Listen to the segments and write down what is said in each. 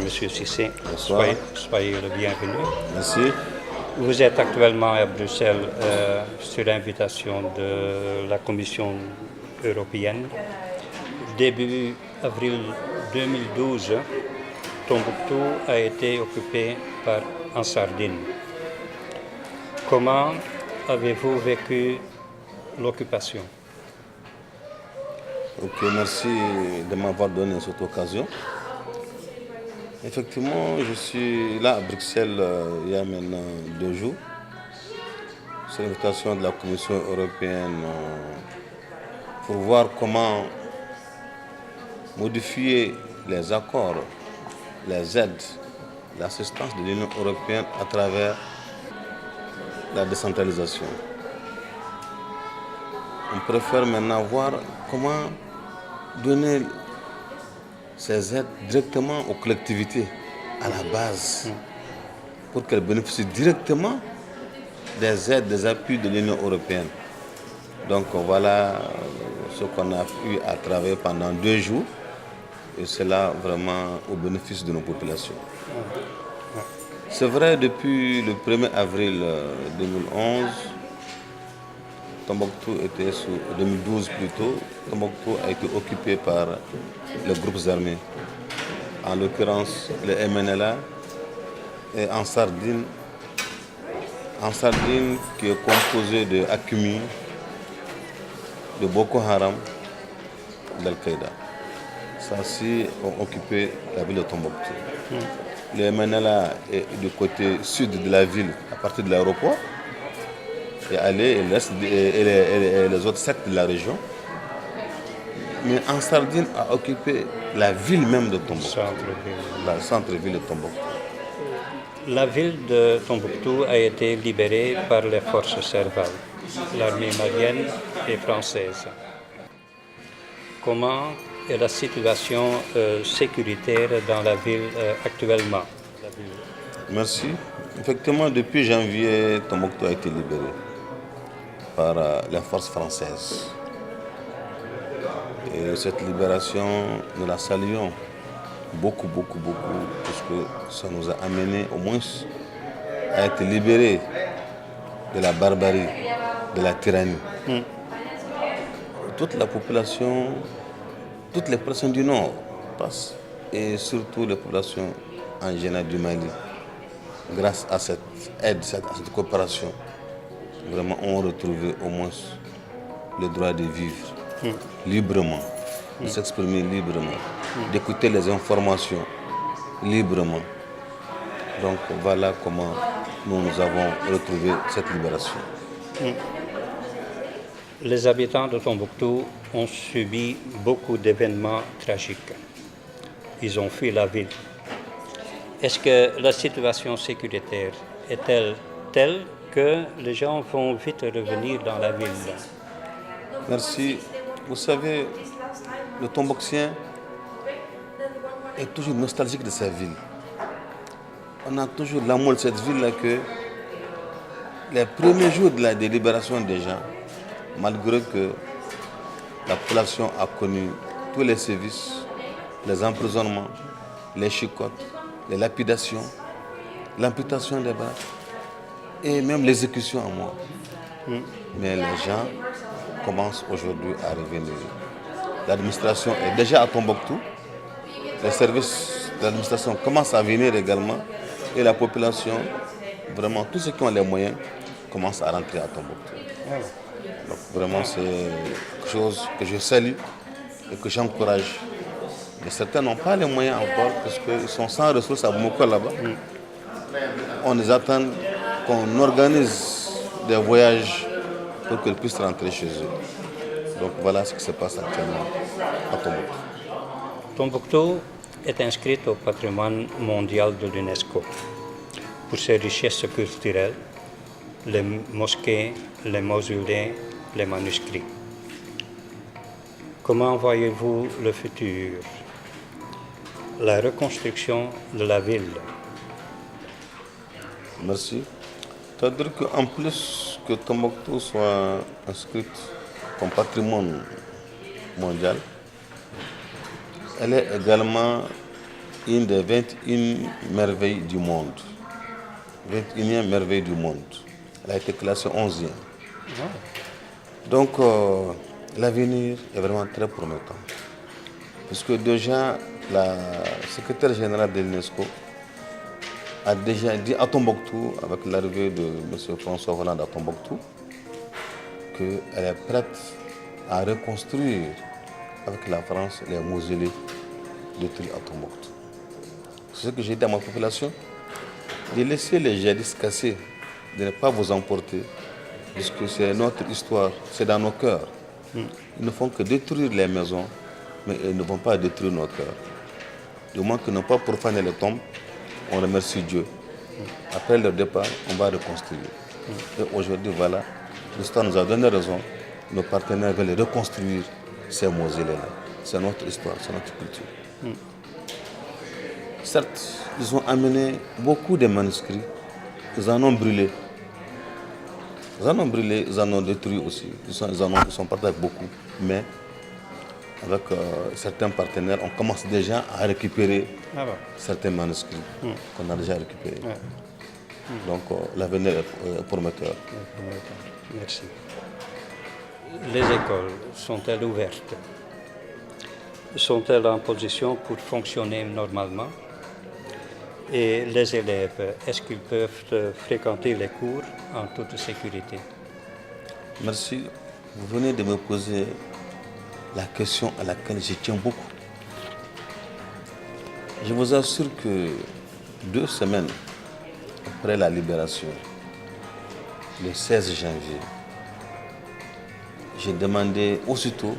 Monsieur Cissé. Bonsoir. Soyez le bienvenu. Merci. Vous êtes actuellement à Bruxelles sur invitation de la Commission européenne. Début avril 2012, Tombouctou a été occupé par Ansardine. Comment avez-vous vécu l'occupation? Ok, merci de m'avoir donné cette occasion. Effectivement, je suis là à Bruxelles il y a maintenant 2 jours, sur l'invitation de la Commission européenne pour voir comment modifier les accords, les aides, l'assistance de l'Union européenne à travers la décentralisation. On préfère maintenant voir comment donner ces aides directement aux collectivités, à la base, pour qu'elles bénéficient directement des aides, des appuis de l'Union européenne. Donc voilà ce qu'on a eu à travailler pendant 2 jours, et cela vraiment au bénéfice de nos populations. C'est vrai, depuis le 1er avril 2011, Tombouctou était sous 2012 plutôt, Tombouctou a été occupé par les groupes armés, en l'occurrence le MNLA et Ansardine qui est composé de Akumi, de Boko Haram, d'Al-Qaïda. Ceux-ci ont occupé la ville de Tombouctou. Le MNLA est du côté sud de la ville, à partir de l'aéroport, et les autres sectes de la région. Mais Ansardine a occupé la ville même de Tombouctou, la centre-ville de Tombouctou. La ville de Tombouctou a été libérée par les forces Serval, l'armée malienne et française. Comment est la situation sécuritaire dans la ville actuellement? Merci. Effectivement, depuis janvier, Tombouctou a été libéré par les forces françaises. Et cette libération, nous la saluons beaucoup, puisque ça nous a amené au moins à être libérés de la barbarie, de la tyrannie. Toute la population, toutes les personnes du Nord passent, et surtout les populations en général du Mali, grâce à cette aide, à cette coopération, vraiment ont retrouvé au moins le droit de vivre librement, de s'exprimer librement, d'écouter les informations librement. Donc voilà comment nous avons retrouvé cette libération. Les habitants de Tombouctou ont subi beaucoup d'événements tragiques. Ils ont fui la ville. Est-ce que la situation sécuritaire est-elle telle que les gens vont vite revenir dans la ville? Merci. Vous savez, le Tombouctien est toujours nostalgique de sa ville. On a toujours l'amour de cette ville-là que les premiers jours de la délibération déjà, malgré que la population a connu tous les sévices, les emprisonnements, les chicottes, les lapidations, l'amputation des bras et même l'exécution à mort. Mais les gens commencent aujourd'hui à revenir. L'administration est déjà à Tombouctou, les services de l'administration commencent à venir également et la population, vraiment tous ceux qui ont les moyens, commencent à rentrer à Tombouctou. Donc vraiment c'est quelque chose que je salue et que j'encourage. Mais certains n'ont pas les moyens encore parce qu'ils sont sans ressources à Bamako là-bas. On les attend qu'on organise des voyages pour qu'ils puissent rentrer chez eux. Donc voilà ce qui se passe actuellement à Tombouctou. Tombouctou est inscrite au patrimoine mondial de l'UNESCO pour ses richesses culturelles, les mosquées, les mausolées, les manuscrits. Comment voyez-vous le futur? La reconstruction de la ville? Merci. C'est-à-dire qu'en plus que Tombouctou soit inscrite comme patrimoine mondial, elle est également une des 21 merveilles du monde. 21e merveille du monde. Elle a été classée 11e. Donc, l'avenir est vraiment très promettant. Parce que déjà, la secrétaire générale de l'UNESCO a déjà dit à Tombouctou, avec l'arrivée de M. François Hollande à Tombouctou, qu'elle est prête à reconstruire avec la France les mausolées détruits à Tombouctou. C'est ce que j'ai dit à ma population, de laisser les djihadistes casser, de ne pas vous emporter, puisque c'est notre histoire, c'est dans nos cœurs. Ils ne font que détruire les maisons, mais ils ne vont pas détruire nos cœurs. Du moment qu'ils n'ont pas profané les tombes, on remercie Dieu. Après leur départ, on va reconstruire. Et aujourd'hui, voilà, l'histoire nous a donné raison. Nos partenaires veulent reconstruire ces mausolées-là. C'est notre histoire, c'est notre culture. Certes, ils ont amené beaucoup de manuscrits. Ils en ont brûlé. Ils en ont brûlé, ils en ont détruit aussi. Ils sont partis avec beaucoup. Mais avec certains partenaires, on commence déjà à récupérer certains manuscrits qu'on a déjà récupérés. Donc l'avenir est prometteur. Merci. Les écoles sont-elles ouvertes? Sont-elles en position pour fonctionner normalement? Et les élèves, est-ce qu'ils peuvent fréquenter les cours en toute sécurité? Merci. Vous venez de me poser la question à laquelle je tiens beaucoup. Je vous assure que 2 semaines après la libération, le 16 janvier, j'ai demandé aussitôt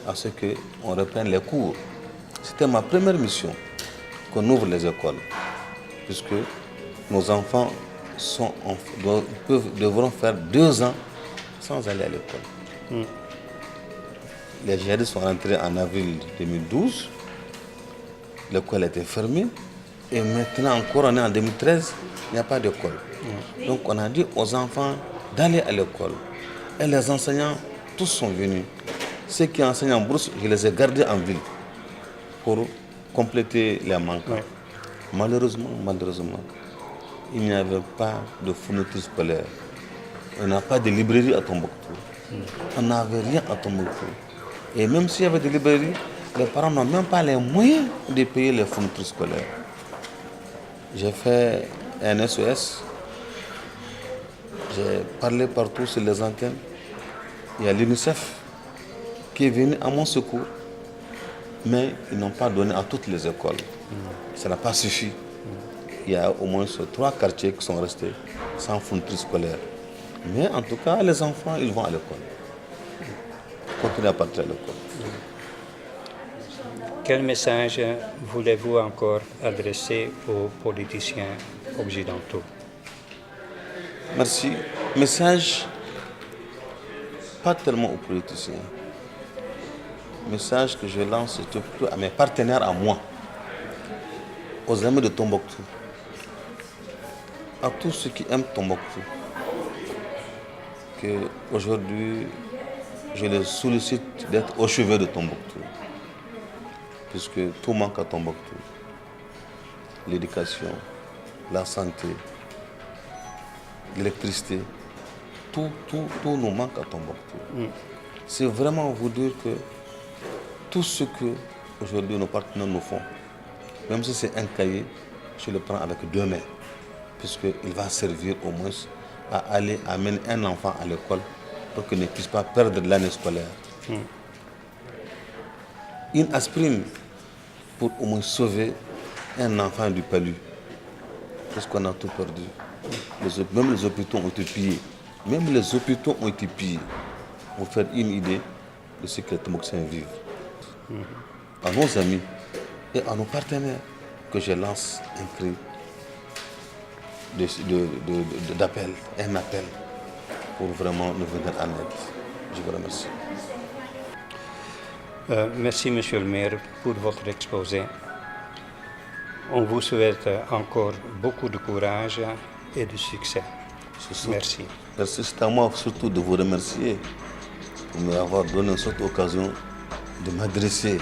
à ce qu'on reprenne les cours. C'était ma première mission, qu'on ouvre les écoles, puisque nos enfants devront faire 2 ans sans aller à l'école. Les djihadistes sont rentrés en avril 2012, l'école était fermée, et maintenant encore on est en 2013, il n'y a pas d'école. Donc on a dit aux enfants d'aller à l'école. Et les enseignants, tous sont venus. Ceux qui enseignent en bourse, je les ai gardés en ville pour compléter les manquants. Malheureusement, il n'y avait pas de fourniture scolaire. On n'a pas de librairie à Tombouctou. On n'avait rien à Tombouctou. Et même s'il y avait des librairies, les parents n'ont même pas les moyens de payer les fournitures scolaires. J'ai fait un SOS. J'ai parlé partout sur les antennes. Il y a l'UNICEF qui est venu à mon secours, mais ils n'ont pas donné à toutes les écoles. Ça n'a pas suffi. Il y a au moins 3 quartiers qui sont restés sans fourniture scolaire. Mais en tout cas, les enfants, ils vont à l'école. Continuez à partir à l'école. Quel message voulez-vous encore adresser aux politiciens occidentaux? Merci. Message, pas tellement aux politiciens. Message que je lance plutôt à mes partenaires, à moi, aux amis de Tombouctou, à tous ceux qui aiment Tombouctou, qu'aujourd'hui, je les sollicite d'être au chevet de Tombouctou, puisque tout manque à Tombouctou. L'éducation, la santé, l'électricité, tout nous manque à Tombouctou. C'est vraiment vous dire que tout ce que aujourd'hui nos partenaires nous font, même si c'est un cahier, je le prends avec 2 mains, puisqu'il va servir au moins à aller amener un enfant à l'école pour qu'il ne puisse pas perdre l'année scolaire. Une aspirine pour au moins sauver un enfant du palu, parce qu'on a tout perdu. Même les hôpitaux ont été pillés. Même les hôpitaux ont été pillés. Pour faire une idée de ce que les Tombouctiens vivent. À nos amis et à nos partenaires que je lance un cri d'appel, un appel pour vraiment nous venir en aide. Je vous remercie. Merci, Monsieur le maire, pour votre exposé. On vous souhaite encore beaucoup de courage et de succès. Merci. Merci, c'est à moi surtout de vous remercier pour m'avoir donné cette occasion de m'adresser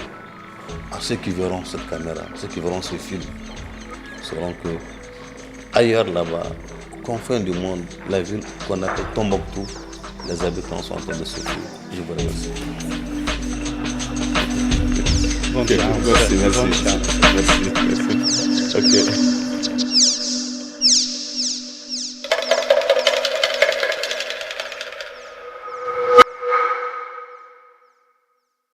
à ceux qui verront cette caméra, ceux qui verront ce film, sauront que ailleurs là-bas, confins du monde, la ville qu'on appelle Tombouctou, les habitants sont en train de souffrir. Je vous remercie. Bonne chance. Merci. Ok.